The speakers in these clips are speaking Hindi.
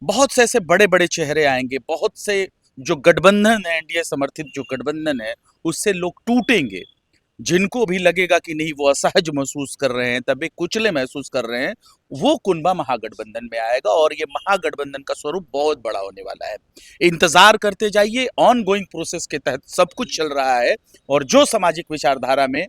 बहुत से ऐसे बड़े बड़े चेहरे आएंगे, बहुत से जो गठबंधन है, एनडीए समर्थित जो गठबंधन है, उससे लोग टूटेंगे। जिनको भी लगेगा कि नहीं वो असहज महसूस कर रहे हैं, तभी कुचले महसूस कर रहे हैं, वो कुनबा महागठबंधन में आएगा और ये महागठबंधन का स्वरूप बहुत बड़ा होने वाला है। इंतजार करते जाइए, ऑन गोइंग प्रोसेस के तहत सब कुछ चल रहा है। और जो सामाजिक विचारधारा में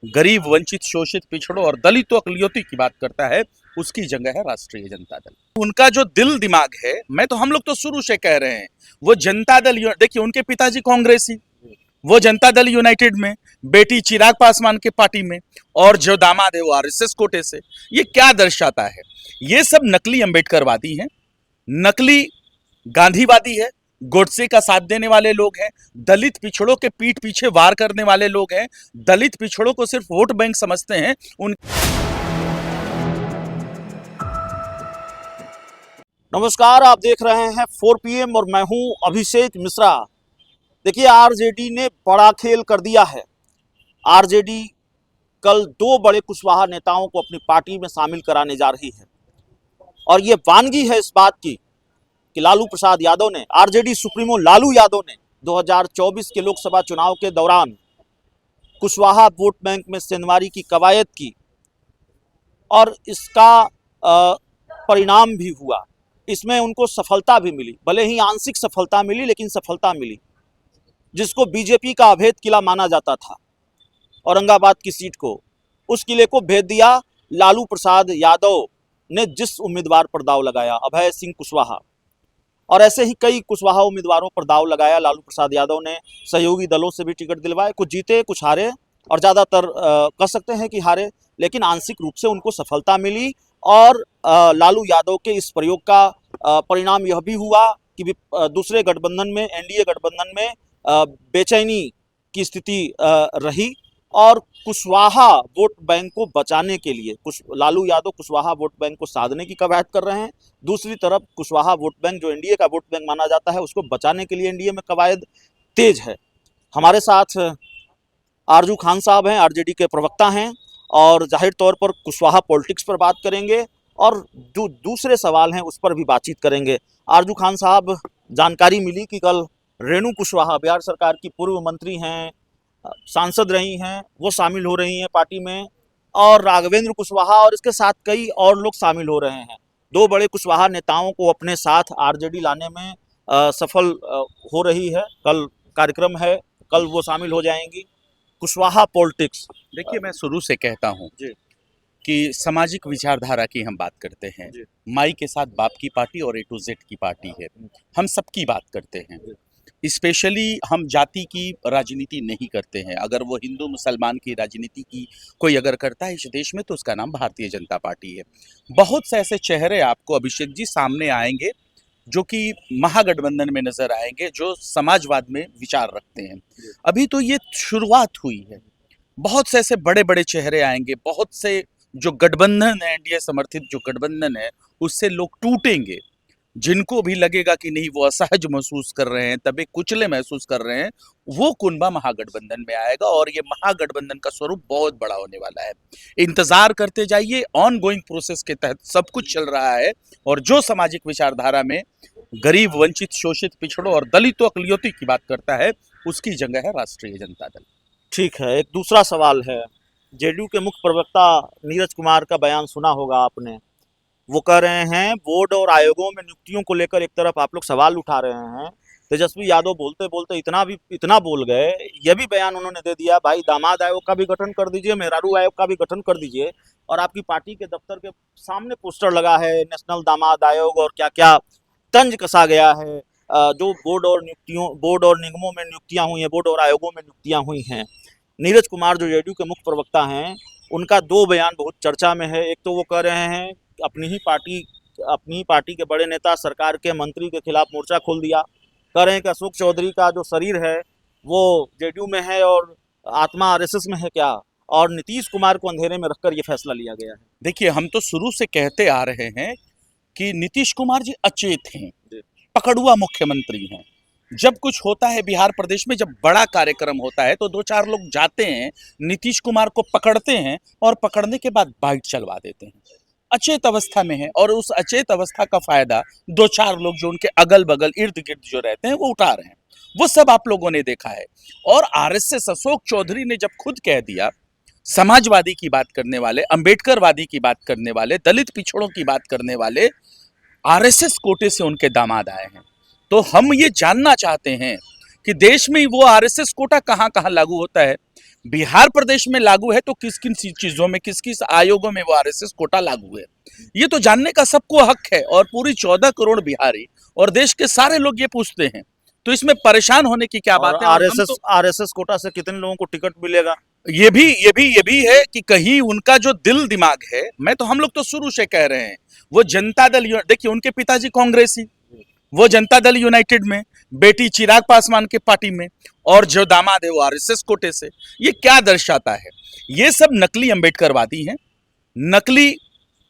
गरीब, वंचित, शोषित, पिछड़ों और दलितों, अकलियोती की बात करता है, उसकी जगह है राष्ट्रीय जनता दल। उनका जो दिल दिमाग है, मैं तो हम लोग तो शुरू से कह रहे हैं, वो जनता दल, देखिए उनके पिताजी कांग्रेसी, वो जनता दल यूनाइटेड में, बेटी चिराग पासवान के पार्टी में, और जो दामाद है वो आरएसएस कोटे से। ये क्या दर्शाता है? ये सब नकली अंबेडकरवादी हैं, नकली गांधीवादी है, गोडसे का साथ देने वाले लोग हैं, दलित पिछड़ों के पीठ पीछे वार करने वाले लोग हैं, दलित पिछड़ों को सिर्फ वोट बैंक समझते हैं। उन नमस्कार, आप देख रहे हैं 4 PM और मैं हूं अभिषेक मिश्रा। देखिए, आरजेडी ने बड़ा खेल कर दिया है। आरजेडी कल 2 बड़े कुशवाहा नेताओं को अपनी पार्टी में शामिल कराने जा रही है और ये वानगी है इस बात की कि लालू प्रसाद यादव ने, आरजेडी सुप्रीमो लालू यादव ने 2024 के लोकसभा चुनाव के दौरान कुशवाहा वोट बैंक में सेंधमारी की कवायद की और इसका परिणाम भी हुआ। इसमें उनको सफलता भी मिली, भले ही आंशिक सफलता मिली, लेकिन सफलता मिली। जिसको बीजेपी का अभेद किला माना जाता था, औरंगाबाद की सीट को, उस किले को भेद दिया लालू प्रसाद यादव ने जिस उम्मीदवार पर दाव लगाया, अभय सिंह कुशवाहा। और ऐसे ही कई कुशवाहा उम्मीदवारों पर दाव लगाया लालू प्रसाद यादव ने। सहयोगी दलों से भी टिकट दिलवाए, कुछ जीते कुछ हारे, और ज़्यादातर कह सकते हैं कि हारे, लेकिन आंशिक रूप से उनको सफलता मिली। और लालू यादव के इस प्रयोग का परिणाम यह भी हुआ कि दूसरे गठबंधन में, एनडीए गठबंधन में बेचैनी की स्थिति रही और कुशवाहा वोट बैंक को बचाने के लिए लालू यादव कुशवाहा वोट बैंक को साधने की कवायद कर रहे हैं। दूसरी तरफ कुशवाहा वोट बैंक, जो एनडीए का वोट बैंक माना जाता है, उसको बचाने के लिए एनडीए में कवायद तेज है। हमारे साथ आरजू खान साहब हैं, आरजेडी के प्रवक्ता हैं, और जाहिर तौर पर कुशवाहा पॉलिटिक्स पर बात करेंगे और जो दूसरे सवाल हैं उस पर भी बातचीत करेंगे। आरजू खान साहब, जानकारी मिली कि कल रेणु कुशवाहा, बिहार सरकार की पूर्व मंत्री हैं, सांसद रही हैं, वो शामिल हो रही हैं पार्टी में, और राघवेंद्र कुशवाहा और इसके साथ कई और लोग शामिल हो रहे हैं। 2 बड़े कुशवाहा नेताओं को अपने साथ आरजेडी लाने में सफल हो रही है। कल कार्यक्रम है, कल वो शामिल हो जाएंगी। कुशवाहा पॉलिटिक्स, देखिए, मैं शुरू से कहता हूं कि सामाजिक विचारधारा की हम बात करते हैं। माई के साथ बाप की पार्टी और A to Z की पार्टी है, हम सबकी बात करते हैं। स्पेशली हम जाति की राजनीति नहीं करते हैं। अगर वो हिंदू मुसलमान की राजनीति की कोई अगर करता है इस देश में, तो उसका नाम भारतीय जनता पार्टी है। बहुत से ऐसे चेहरे आपको, अभिषेक जी, सामने आएंगे जो कि महागठबंधन में नजर आएंगे, जो समाजवाद में विचार रखते हैं। अभी तो ये शुरुआत हुई है। बहुत से ऐसे बड़े बड़े चेहरे आएंगे, बहुत से जो गठबंधन है, एनडीए समर्थित जो गठबंधन है, उससे लोग टूटेंगे। जिनको भी लगेगा कि नहीं वो असहज महसूस कर रहे हैं, तभी कुचले महसूस कर रहे हैं, वो कुनबा महागठबंधन में आएगा और ये महागठबंधन का स्वरूप बहुत बड़ा होने वाला है। इंतजार करते जाइए, ऑन गोइंग प्रोसेस के तहत सब कुछ चल रहा है। और जो सामाजिक विचारधारा में गरीब, वंचित, शोषित, पिछड़ों और दलितों, अकलियोती की बात करता है, उसकी जगह है राष्ट्रीय जनता दल। ठीक है। एक दूसरा सवाल है, जेडीयू के मुख्य प्रवक्ता नीरज कुमार का बयान सुना होगा आपने। वो कह रहे हैं बोर्ड और आयोगों में नियुक्तियों को लेकर एक तरफ आप लोग सवाल उठा रहे हैं, तेजस्वी यादव बोलते बोलते इतना बोल गए, यह भी बयान उन्होंने दे दिया, भाई दामाद आयोग का भी गठन कर दीजिए, मेहरारू आयोग का भी गठन कर दीजिए। और आपकी पार्टी के दफ्तर के सामने पोस्टर लगा है, नेशनल दामाद आयोग, और क्या क्या तंज कसा गया है। जो बोर्ड और निगमों में नियुक्तियां हुई हैं, बोर्ड और आयोगों में नियुक्तियां हुई हैं। नीरज कुमार जो जेडीयू के मुख्य प्रवक्ता हैं, उनका 2 बयान बहुत चर्चा में है। एक तो वो कह रहे हैं अपनी ही पार्टी के बड़े नेता सरकार के मंत्री के खिलाफ मोर्चा खोल दिया। कह रहे हैं कि अशोक चौधरी का जो शरीर है वो जेडीयू में है और आत्मा आरएसएस में है क्या, और नीतीश कुमार को अंधेरे में रखकर ये फैसला लिया गया है। देखिए, हम तो शुरू से कहते आ रहे हैं कि नीतीश कुमार जी अचेत हैं, पकड़ुआ मुख्यमंत्री हैं। जब कुछ होता है बिहार प्रदेश में, जब बड़ा कार्यक्रम होता है, तो 2-4 लोग जाते हैं, नीतीश कुमार को पकड़ते हैं और पकड़ने के बाद बाइट चलवा देते हैं। अचेत अवस्था में है और उस अचेत अवस्था का फायदा दो चार लोग जो उनके अगल बगल इर्द गिर्द जो रहते हैं वो उठा रहे हैं। वो सब आप लोगों ने देखा है। और आरएसएस अशोक चौधरी ने जब खुद कह दिया, समाजवादी की बात करने वाले, अंबेडकरवादी की बात करने वाले, दलित पिछड़ों की बात करने वाले आरएसएस कोटे से उनके दामाद आए हैं, तो हम ये जानना चाहते हैं कि देश में वो आरएसएस कोटा कहां कहां लागू होता है। बिहार प्रदेश में लागू है तो किस किन चीजों में, किस किस आयोगों में वो आरएसएस कोटा लागू है, ये तो जानने का सबको हक है। और पूरी 14 करोड़ बिहारी और देश के सारे लोग ये पूछते हैं, तो इसमें परेशान होने की क्या बात है। आरएसएस कोटा से कितने लोगों को टिकट मिलेगा? ये भी है कि कहीं उनका जो दिल दिमाग है, हम लोग तो शुरू से कह रहे हैं, वो जनता दल, देखिए उनके पिताजी कांग्रेसी, वो जनता दल यूनाइटेड में, बेटी चिराग पासवान के पार्टी में, और जो दामाद है वो आरएसएस कोटे से। ये क्या दर्शाता है? ये सब नकली अंबेडकरवादी हैं, नकली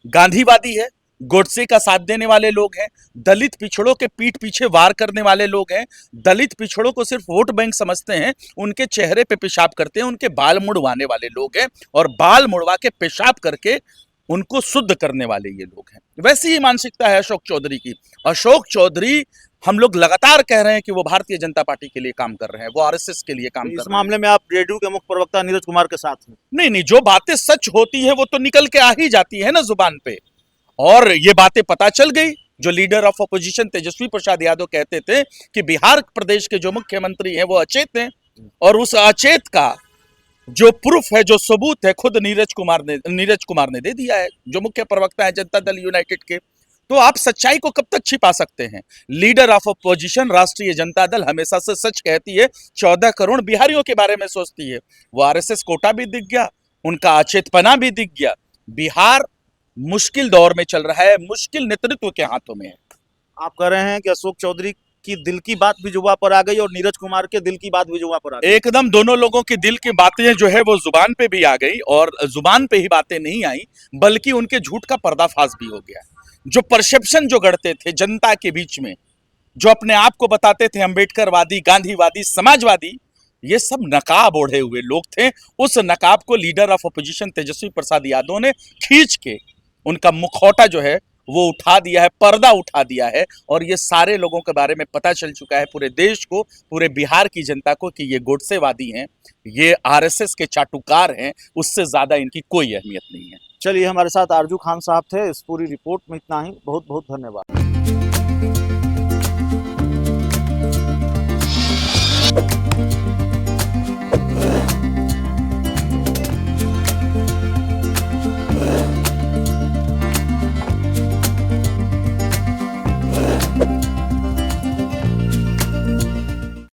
गांधीवादी है, गोडसे का साथ देने वाले लोग हैं, दलित पिछड़ों के पीठ पीछे वार करने वाले लोग हैं, दलित पिछड़ों को सिर्फ वोट बैंक समझते हैं, उनके चेहरे पे पेशाब करते हैं, उनके बाल मुड़वाने वाले लोग हैं, और बाल मुड़वा के पेशाब करके उनको शुद्ध करने वाले ये लोग हैं। वैसी ही मानसिकता है अशोक चौधरी की। अशोक चौधरी, हम लोग लगातार कह रहे हैं कि वो भारतीय जनता पार्टी के लिए काम कर रहे हैं, वो आरएसएस के लिए काम कर रहे हैं। इस मामले में आप जेडीयू के मुख्य प्रवक्ता नीरज कुमार के साथ हैं? नहीं, जो बातें सच होती है वो तो निकल के आ ही जाती है ना जुबान पे, और ये बातें पता चल गई। जो leader of opposition Tejashwi Prasad Yadav कहते थे कि बिहार प्रदेश के जो मुख्यमंत्री हैं वो अचेत हैं, और उस अचेत का जो प्रूफ है, जो सबूत है, खुद नीरज कुमार ने दे दिया है, जो मुख्य प्रवक्ता है जनता दल यूनाइटेड के। तो आप सच्चाई को कब तक छिपा सकते हैं? लीडर ऑफ अपोजिशन राष्ट्रीय जनता दल हमेशा से सच कहती है, 14 करोड़ बिहारियों के बारे में सोचती है। वो आरएसएस कोटा भी दिख गया, उनका अचेतपना भी दिख गया। बिहार मुश्किल दौर में चल रहा है, मुश्किल नेतृत्व के हाथों में है। आप कह रहे हैं कि अशोक चौधरी की दिल की बात भी जुबान पर आ गई और नीरज कुमार के दिल की बात भी जुबान पर आ गई। एकदम दोनों लोगों की दिल की बातें जो है वो जुबान पे भी आ गई, और जुबान पे ही बातें नहीं आई, बल्कि उनके झूठ का पर्दाफाश भी हो गया। जो परसेप्शन जो गढ़ते थे जनता के बीच में, जो अपने आप को बताते थे अंबेडकरवादी, गांधीवादी, समाजवादी, ये सब नकाब ओढ़े हुए लोग थे। उस नकाब को leader of opposition Tejashwi Prasad Yadav ने खींच के उनका मुखौटा जो है वो उठा दिया है, पर्दा उठा दिया है, और ये सारे लोगों के बारे में पता चल चुका है पूरे देश को, पूरे बिहार की जनता को, कि ये गोडसेवादी हैं, ये आरएसएस के चाटुकार हैं। उससे ज्यादा इनकी कोई अहमियत नहीं है। चलिए, हमारे साथ आरजू खान साहब थे। इस पूरी रिपोर्ट में इतना ही। बहुत बहुत धन्यवाद।